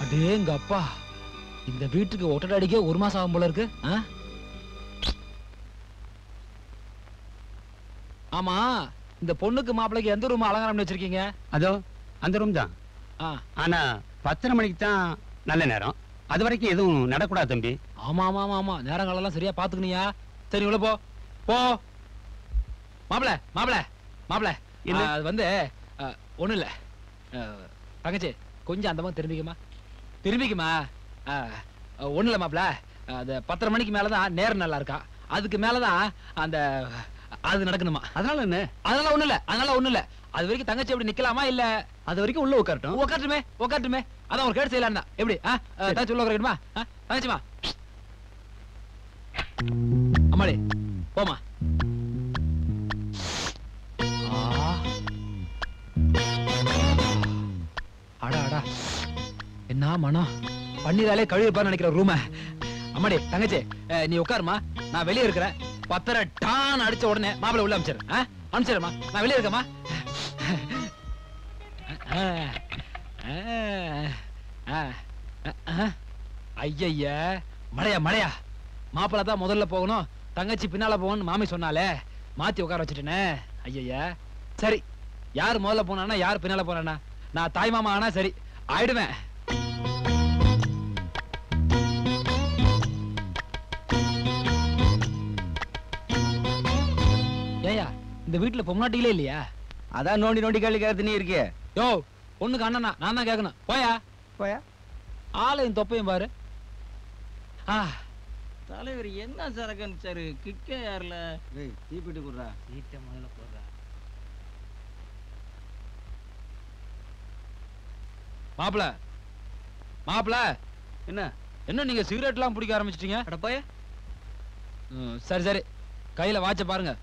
அடேங்க அப்பா, இந்த வீட்டுக்கு ஒட்டடை அடிக்க 1 மாசம் ஆகும் போல இருக்கு. ஆமா, இந்த பொண்ணுக்கு மாப்பிளைக்கு எந்த ரூம் அலங்காரம் பண்ணி வச்சிருக்கீங்க? அதோ அந்த ரூம் தான். ஆனா 10:30 மணிக்கு தான் நல்ல நேரம். அது வரைக்கும் எதுவும் நடக்கூடாது தம்பி. ஆமா ஆமா ஆமா ஆமா, நேரங்களெல்லாம் சரியா பாத்துக்கணியா. சரி உள்ள போ போ. மாப்பிள மாப்பிள மாப்பிள, அது வந்து ஒண்ணும் இல்ல. தங்கச்சி கொஞ்சம் அந்த மாதிரி திரும்பிக்குமா, திரும்பிக்குமா. ஒண்ணும் இல்ல மாப்பிள, அது 10:30 மணிக்கு மேலதான் நேரம் நல்லா இருக்கா. அதுக்கு மேலதான் அந்த அது நடக்கணுமா. அதனால என்ன? அதனால ஒண்ணு இல்ல, அதனால ஒண்ணு இல்ல. அது வரைக்கும் தங்கச்சி எப்படி நிக்கலாமா இல்ல அது வரைக்கும் உள்ள உட்காரட்டும்? உட்காரட்டுமே உட்காரட்டுமே, அதான் ஒரு கேடு செய்யலாம் தான். எப்படி தங்கச்சி உள்ள உட்காரட்டுமா? தங்கச்சிமா அம்மாடி போமா. அடா அடா, என்ன மனம். பன்னீராலே கழுவிப்பான்னு நினைக்கிற ரூம. அம்மாடி தங்கச்சி நீ உட்காருமா, நான் வெளியே இருக்கிறேன். 10:30 டான் அடிச்ச உடனே மாப்பிளை உள்ள அனுப்பிச்சிடுமா. நான் வெளியே இருக்கமா. ஐய மழையா மழையா, மாப்பிள தான் முதல்ல போகணும், தங்கச்சி பின்னால போகணும் மாமி சொன்னாலே, மாத்தி உட்கார வச்சுட்டேனே. ஐயா சரி, யாரு முதல்ல போனா யாரு பின்னால போனா, நான் தாய் மாமா ஆனா சரி ஆயிடுவேன். ஏயா இந்த வீட்டுல பொம்னாட்டிகளே இல்லையா? அதான் நோண்டி நோண்டி கேள்வி கேட்கறது நீ இருக்கே. யோ பொண்ணுக்கு அண்ணனா நான் தான் கேட்கணும். போயா போயா, ஆளையும் தொப்பையும் பாரு. தலைவர் என்ன சரக்கு சாரு கிக்கே யாருல தீப்பிட்டு போடுறா. சீட்டை முதல்ல போடுறா. மாப்பிள மாப்பிள, என்ன என்ன நீங்க சிகரெட் எல்லாம் பிடிக்க ஆரம்பிச்சிட்டீங்க? அடப்பாய. சரி சரி, கையில வாட்ச பாருங்க,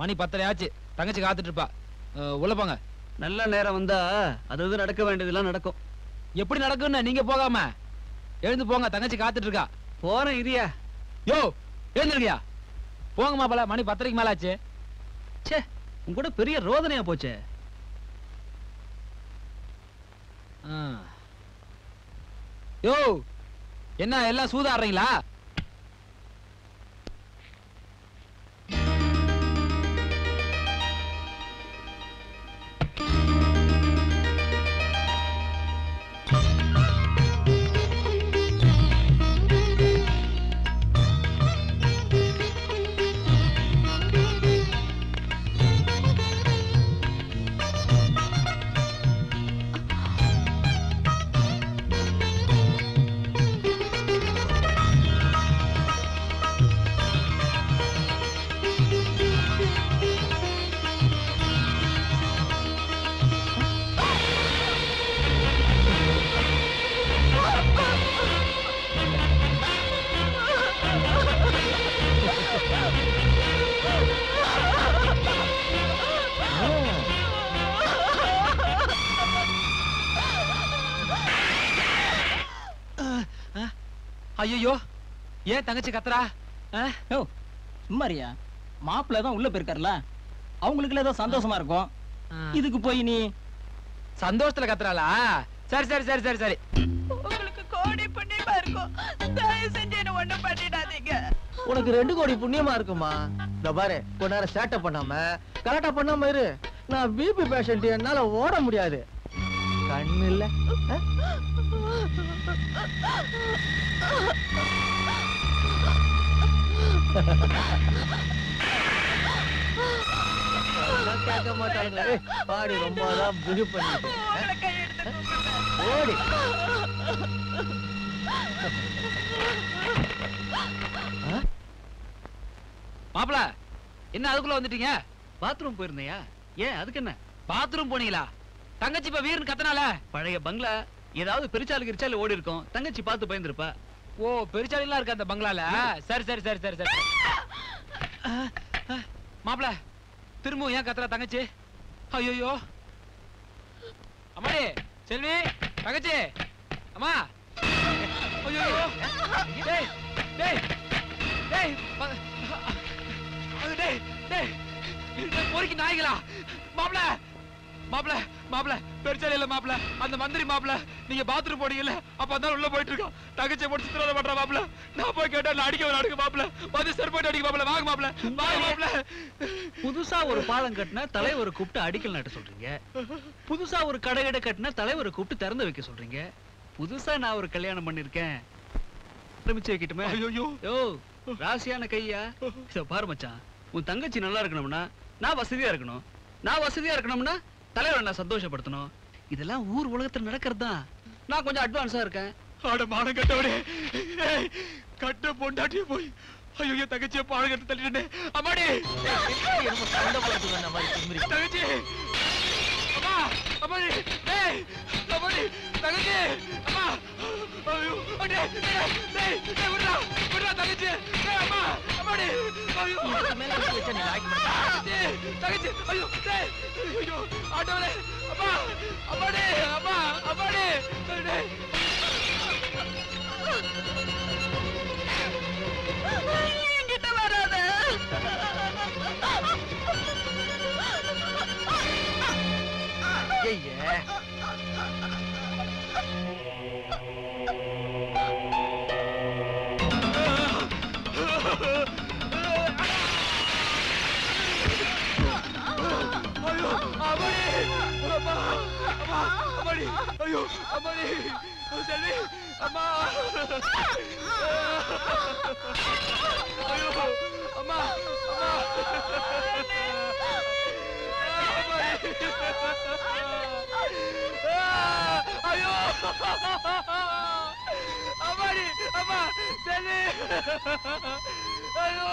மணி 10:30 ஆச்சு. தங்கச்சி காத்துட்டு இருப்பா, உள்ள போங்க. நல்ல நேரம் வந்தா அது நடக்க வேண்டியதெல்லாம் நடக்கும். எப்படி நடக்குன்னு நீங்க போகாம எழுந்து போங்க, தங்கச்சி காத்துட்டு இருக்கா. போறேன் இரியா. யோ எழுந்துருக்கியா, போங்க மாப்பிள, மணி 10:30க்கு மேல ஆச்சு. சே, உன் கூட பெரிய ரோதனையா போச்சே. யோ என்ன எல்லாம் சூதாடுறீங்களா? ஐயோ ஏன் தங்கச்சி கத்துறா? சும்மாரியா, மாப்பிள்ள தான் உள்ள போயிருக்காருல, அவங்களுக்கு ஏதோ சந்தோஷமா இருக்கும். இதுக்கு போய் நீ சந்தோஷத்துல கத்துறாளா? சரி சரி சரி சரி சரி, உங்களுக்கு கோடி புண்ணியமா இருக்கும், தயவு செஞ்சு என்ன ஒண்ணும் பண்ணிடாதீங்க. உனக்கு 2 கோடி புண்ணியமா இருக்குமா? இந்த பாரு, கொஞ்ச நேரம் சேட்டை பண்ணாம கரெக்டா பண்ணாம இரு. நான் பிபி பேஷண்ட், என்னால ஓட முடியாது. கண்ணு இல்ல கேட்க மாட்டாங்களே. பாடி ரொம்ப தான் பிகு பண்ணிட்டு ஓடி. மாப்பிள என்ன அதுக்குள்ள வந்துட்டீங்க? பாத்ரூம் போயிருந்தையா? ஏன் அதுக்கு என்ன? பாத்ரூம் போனீங்களா? தங்கச்சி இப்ப வீரன் கத்தனால பழைய பங்களா ஏதாவது பெருச்சாலு கிரிச்சாலு ஓடி இருக்கும், தங்கச்சி பார்த்து பயந்துருப்பா. ஓ பெருச்சாலிலாம் இருக்கு அந்த பங்களால. சரி சரி சரி சரி சரி. மாப்பிள திரும்பவும் ஏன் கத்துறா தங்கச்சி? ஐயோ அம்மாடி செல்வி தங்கச்சி அம்மா. ஐயோ டேய் டேய் டேய் டேய் டேய் பொறுக்கி நாய்களா? மாப்பிள மாப்ள மாப்ள பெருச்சாலி இல்ல மாப்ள அந்த மந்திரி மாப்ள நீங்க பாத்ரூம் போனீங்கல்ல அப்ப அந்த உள்ள போயிட்டு இருக்கோம் தங்கச்சி போட்டு சித்திரவதை பண்ற மாப்ள நான் போய் கேட்டா அடிக்க மாப்ள வந்து செருப்பாட்டு அடிக்க மாப்ள வாங்க மாப்ள வாங்க மாப்ள புதுசா ஒரு பாலம் கட்டினா தலைவரை கூப்பிட்டு அடிக்கல் நாட்ட சொல்றீங்க புதுசா ஒரு கடை கட்டினா தலைவரை கூப்பிட்டு திறந்து வைக்க சொல்றீங்க புதுசா நான் ஒரு கல்யாணம் பண்ணிருக்கேன் ஆரம்பிச்சு வைக்கட்டுமே ஐயோ யோ ராசியான கையா இதோ பாரு மச்சான் உன் தங்கச்சி நல்லா இருக்கணும்னா நான் வசதியா இருக்கணும் நான் வசதியா இருக்கணும்னா தலைவரை நான் சந்தோஷப்படுத்தணும் இதெல்லாம் ஊர் உலகத்துல நடக்கிறது தான் நான் கொஞ்சம் அட்வான்ஸா இருக்கேன் ஆட மானம் கட்டவனே கட்ட பொண்டாட்டியே போய் ஐயோ தங்கச்சியை பாடம் கட்டு தள்ளிட்டே அம்மாடி சண்டை போடுறதுக்கு அந்த மாதிரி திமிரி. தங்கச்சி அம்மா அம்மாடி டேய் அம்மாடி தங்கச்சி அம்மா ஐயோ அடே டேய் டேய் விடுடா தங்கச்சி டேய் அம்மா அம்மாடி ஐயோ இதுக்கு மேல எடுத்து வச்சா நீ லாய்க்க மாட்டே. தங்கச்சி ஐயோ டேய் ஐயோ ஆட்டோலே அம்மா அம்மாடி அம்மா அம்மாடி டேய் என்கிட்ட வராத. ஐயே ஐயோ அம்மாடி அம்மா அம்மா அம்மாடி ஐயோ அம்மாடி செல்வி அம்மா ஐயோ அம்மா அம்மா ஐயோ அம்மாடி அம்மா செல்வி ஐயோ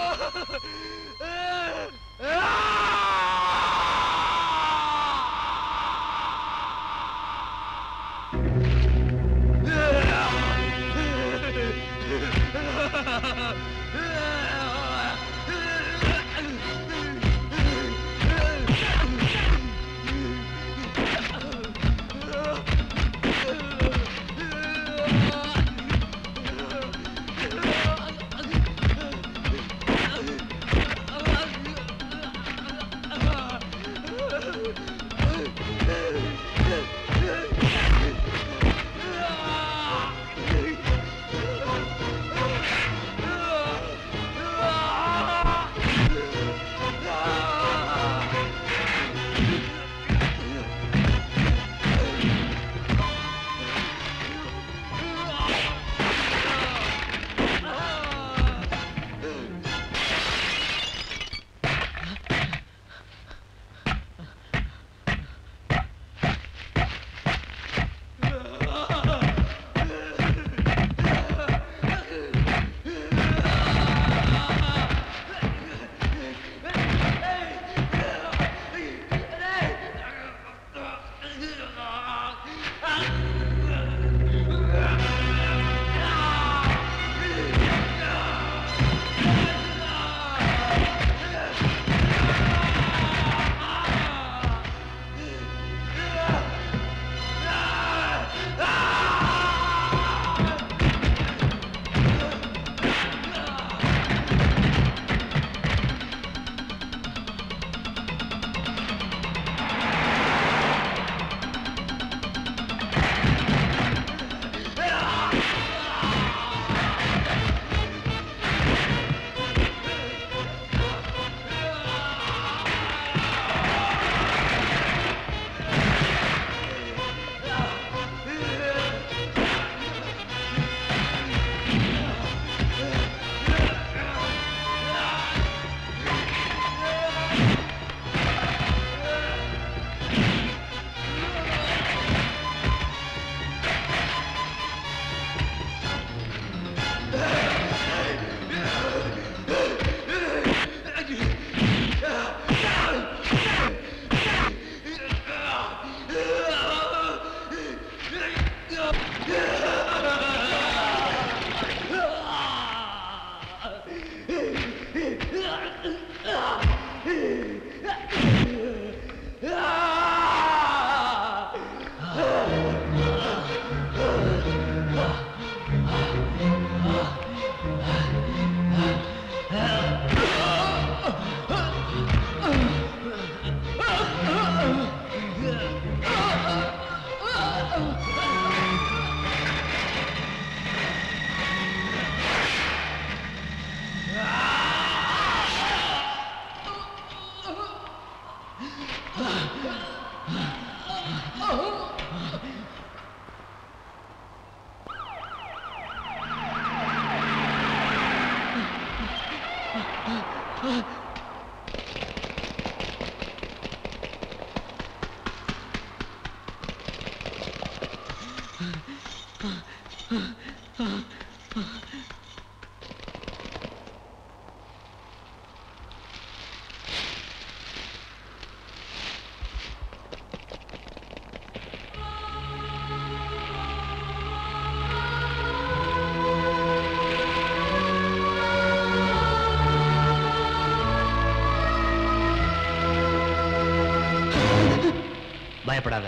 பயப்படாத,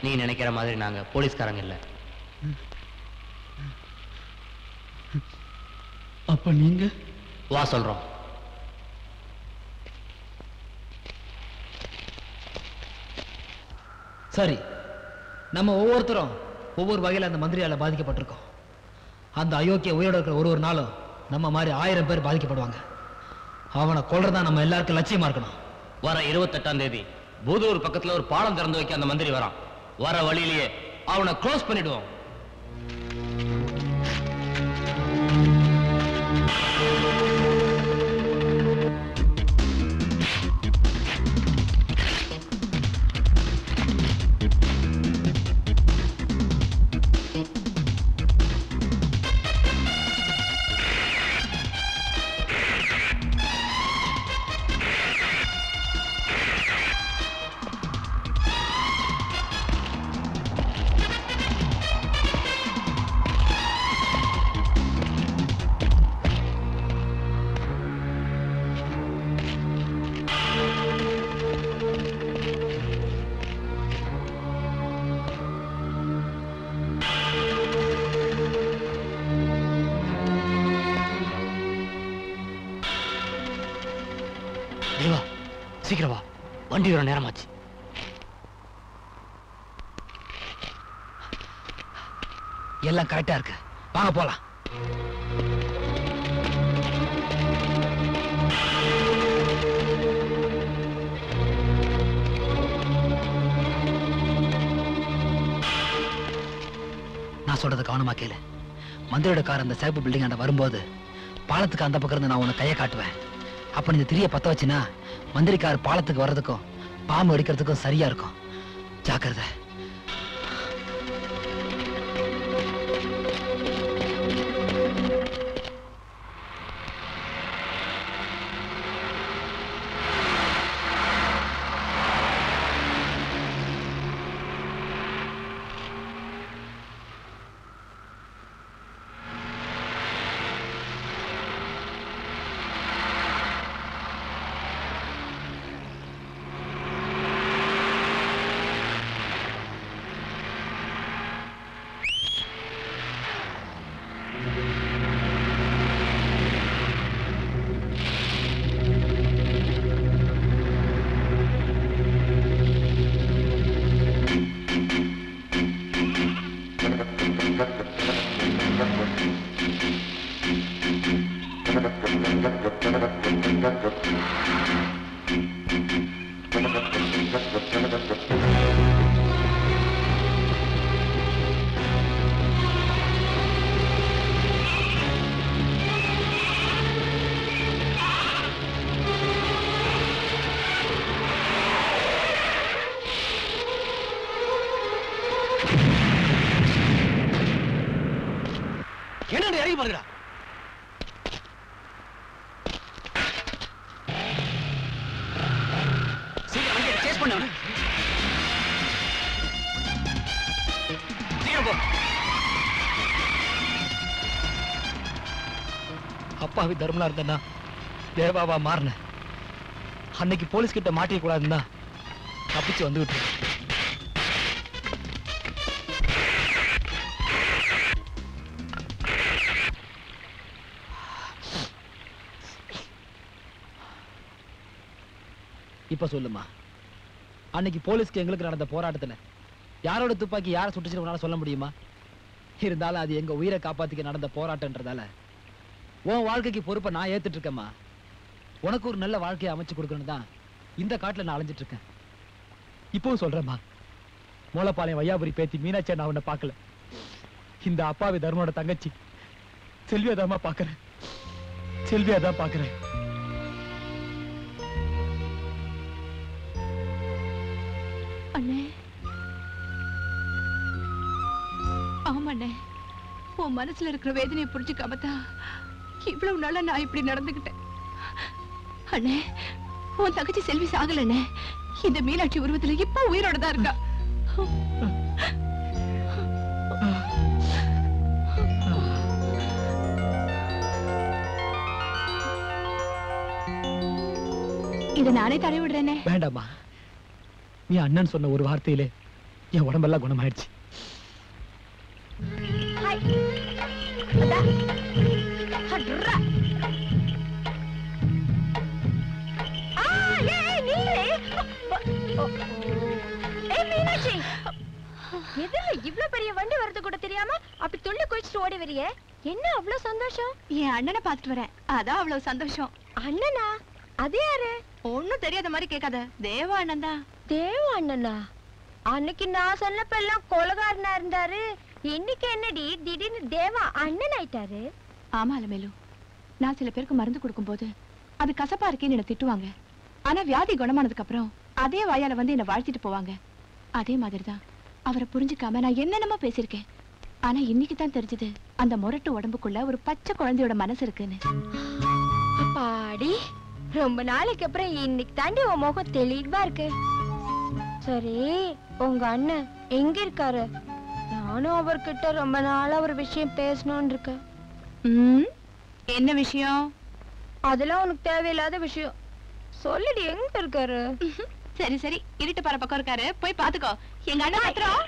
நீ நினைக்கிற மாதிரி நாங்க போலீஸ்காரங்க இல்ல. அப்ப நீங்க? வா சொல்றோம். சரி, நம்ம ஒவ்வொருத்தரும் ஒவ்வொரு வகையில அந்த மந்திரியால பாதிக்கப்பட்டிருக்கோம். அந்த அயோக்கிய உயிரோட இருக்கிற ஒரு நாளும் நம்ம மாதிரி 1000 பேர் பாதிக்கப்படுவாங்க. அவனை கொல்றதா நம்ம எல்லாருக்கும் லட்சியமா இருக்கணும். வர 28ஆம் தேதி பூதூர் பக்கத்துல ஒரு பாலம் திறந்து வைக்க அந்த மந்திரி வரான். வர வழியிலேயே அவனை க்ளோஸ் பண்ணிடுவோம். சீக்கிரம் வா, வண்டி வர நேரமாச்சு. எல்லாம் கரெக்டா இருக்கு, வாங்க போலாம். நான் சொல்றது கவனமா கேளு. மந்திரியோட கார் அந்த சேப்பு பில்டிங் ஆண்ட வரும்போது பாலத்துக்கு அந்த பக்கம் இருந்து நான் உன்னை கையை காட்டுவேன். அப்ப நீ திரிய பத்த வச்சுனா மந்திரிக்கார் பாலத்துக்கு வர்றதுக்கும் பாம்பு அடிக்கிறதுக்கும் சரியா இருக்கும். ஜாக்கிரதை. என்ன இறங்கி பாருங்கடா. சீக்கிரம் வண்டியை சேஸ் பண்ணு. சீக்கிரம் போ. அப்பாவி தர்மலா இருந்தேன்னா தேவாவா மாறின. அன்னைக்கு போலீஸ் கிட்ட மாட்டிக்க கூடாதுன்னா தப்பிச்சு வந்துகிட்டு இருக்கேன். இப்ப சொல்லுமா, அன்னைக்கு போலீஸ்க்கு எங்களுக்கு நடந்த போராட்டத்துல யாரோட துப்பாக்கி யாரை சுட்டுச்சுன்னு உன்னால சொல்ல முடியுமா? இருந்தாலும் அது எங்க உயிரை காப்பாத்திக்க நடந்த போராட்டம்ன்றதால உன் வாழ்க்கைக்கு பொறுப்பை நான் ஏத்துட்டு இருக்கேம்மா. உனக்கு ஒரு நல்ல வாழ்க்கையை அமைச்சு கொடுக்கணும் தான் இந்த காட்டுல நான் அலைஞ்சிட்டு இருக்கேன். இப்பவும் சொல்றேம்மா, மூலப்பாளையம் வையாபுரி பேத்தி மீனாட்சி நான் உன்னை பார்க்கல. இந்த அப்பாவி தர்மனோட தங்கச்சி செல்வியாதாம்மா பார்க்கறேன். செல்வியாதான் பார்க்கறேன். அண்ணே, ஆமாண்ணே, உன் மனசுல இருக்கிற வேதனையை புரிஞ்சுக்காமத்தான் இவ்வளவு நாளா நான் இப்படி நடந்துகிட்டேன். அண்ணே, உன் தங்கச்சி செல்வி சாகலண்ணே. இந்த மீனாட்சி உருவத்துல இப்ப உயிரோட தான் இருக்கா. இத நானே தடவி விடுறேனே. வேண்டாமா, நீ அண்ணன் சொன்ன ஒரு வார்த்தையிலே என் உடம்பெல்லாம் குணமாயிடுச்சு. இவ்ளோ பெரிய வண்டி வரது கூட தெரியாம அப்படி துள்ளி குளிச்சுட்டு ஓடி வரிய, என்ன அவ்வளவு சந்தோஷம்? என் அண்ணனை பாத்துட்டு வரேன், அதான் அவ்வளவு சந்தோஷம். அண்ணனா? அது யாரு? ஒண்ணும் தெரியாத மாதிரி கேட்காத, தேவா அண்ணன் தான். தேவா அண்ணனா? அன்னைக்கு நான் சொன்னப்ப எல்லாம் கொலகாரனா இருந்தாரு, இன்னைக்கு என்னடி திடீர்னு தேவா அண்ணன் ஆயிட்டாரு? ஆமா அலமேலு, நான் சில பேருக்கு மருந்து கொடுக்கும் போது அது கசப்பா இருக்கேன்னு என்ன திட்டுவாங்க. ஆனா வியாதி குணமானதுக்கு அப்புறம் அதே வாயால வந்து என்ன வாழ்த்திட்டு போவாங்க. அதே மாதிரிதான் அவரை புரிஞ்சுக்காம நான் என்னென்னமோ பேசியிருக்கேன். ஆனா இன்னைக்கு தான் தெரிஞ்சது அந்த முரட்டு உடம்புக்குள்ள ஒரு பச்சை குழந்தையோட மனசு இருக்குன்னு. அப்பாடி, ரொம்ப நாளைக்கு அப்புறம் இன்னைக்கு தாண்டி உன் முகம் தெளிவா இருக்கு. சரி, உங்க அண்ணன் எங்க இருக்காரு? நானும் அவர்கிட்ட ரொம்ப நாளா ஒரு விஷயம் பேசணும்னு இருக்கேன். என்ன விஷயம்? அதெல்லாம் உனக்கு தேவையில்லாத விஷயம். சொல்லுடி, எங்க இருக்காரு? சரி சரி, இருட்டு பாற பக்கம் இருக்காரு, போய் பாத்துக்கோ. எங்க அண்ணன் பத்திரம்.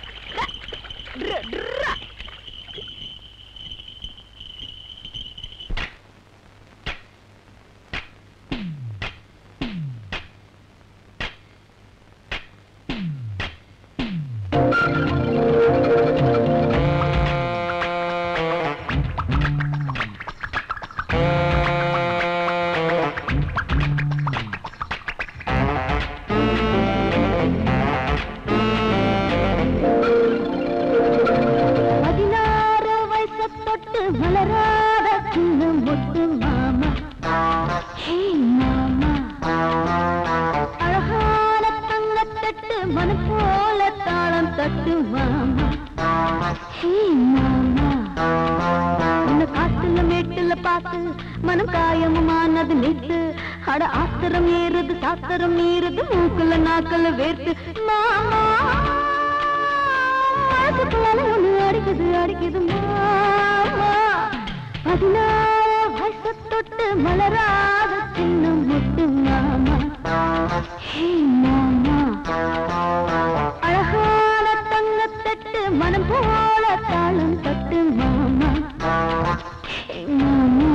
மனம் காயமானது நிட்டு, அட ஆத்திரம் ஏறுது, சாத்திரம் மீறுது, மூக்குல நாக்கல வேர்த்து மாமா ஒண்ணு அடிக்குது அடிக்குது மாமா. 16 வயசு தொட்டு மலராத சின்ன முட்டு மாமா. ஹே மாமா, அழகான தங்கத்தட்டு மனம் போல தாளம் தட்டு மாமா. ஹே மாமா.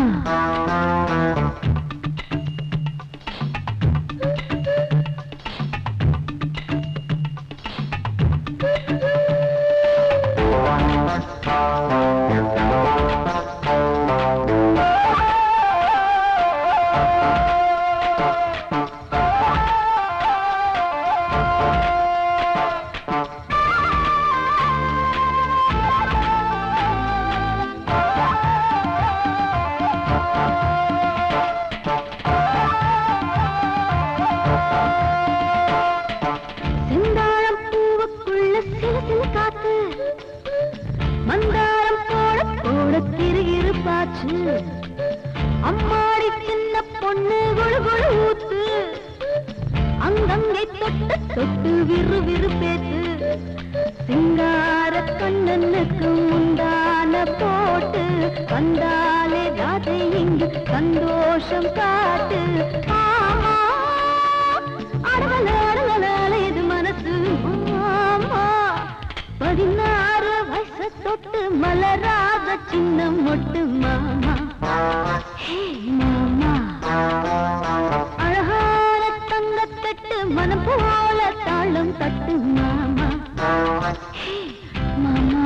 அம்மாடி சின்ன பொண்ணு குழு குழு ஊத்து, அங்கங்கை தொட்டு தொட்டு விறு விறு பேத்து, சிங்கார கண்ணனுக்கு முந்தான போட்டு வந்தாலே ராதை இங்கு சந்தோஷம் காட்டு. ஆமா, அடவல அடவல இது மனசு மாமா. 16 வயசு தொட்டு மலராத சின்ன மொட்டு மாமா. ஹே மாமா, அழகான தங்கத்தட்டு மனம் போல தாளம் தட்டு மாமா. ஹே மாமா.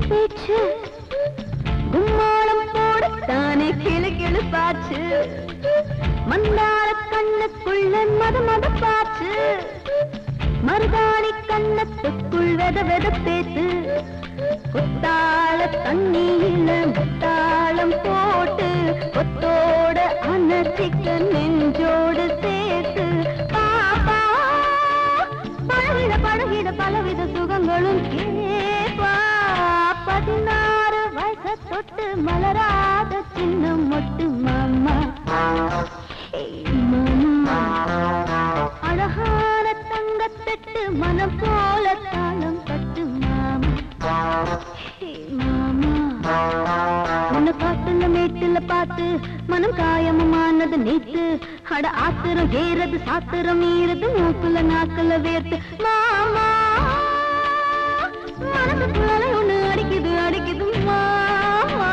பேச்சு கும்மாளம் போடத்தானே கிளு கிளு பாச்சு மந்தார கண்ணுக்குள்ள மத மத பாச்சு மருதாணி கண்ணத்துக்குள் வெத வெத பேத்து குத்தாள தண்ணியில முத்தாளம் போட்டு கொத்தோட அனச்சிக்க நெஞ்சோடு சேர்த்து பாப்பா பழகிட பழகிட பலவித சுகங்களும் கேப்பா 16 வயச தொட்டு மலராத சின்ன மொட்டு மாமா மாமா அழகான தங்கத்தட்டு மனம் போல தாளம் தட்டு மாமா மாமா உன்னை காட்டுல மேட்டுல பார்த்து மனம் காயமானது நேத்து அட ஆத்திரம் ஏறது சாத்திரம் மீறது மூக்குல நாக்குல வேர்த்து மாமா மனசுக்குள்ள ஒண்ணு அடிக்குது அடிக்குது மாமா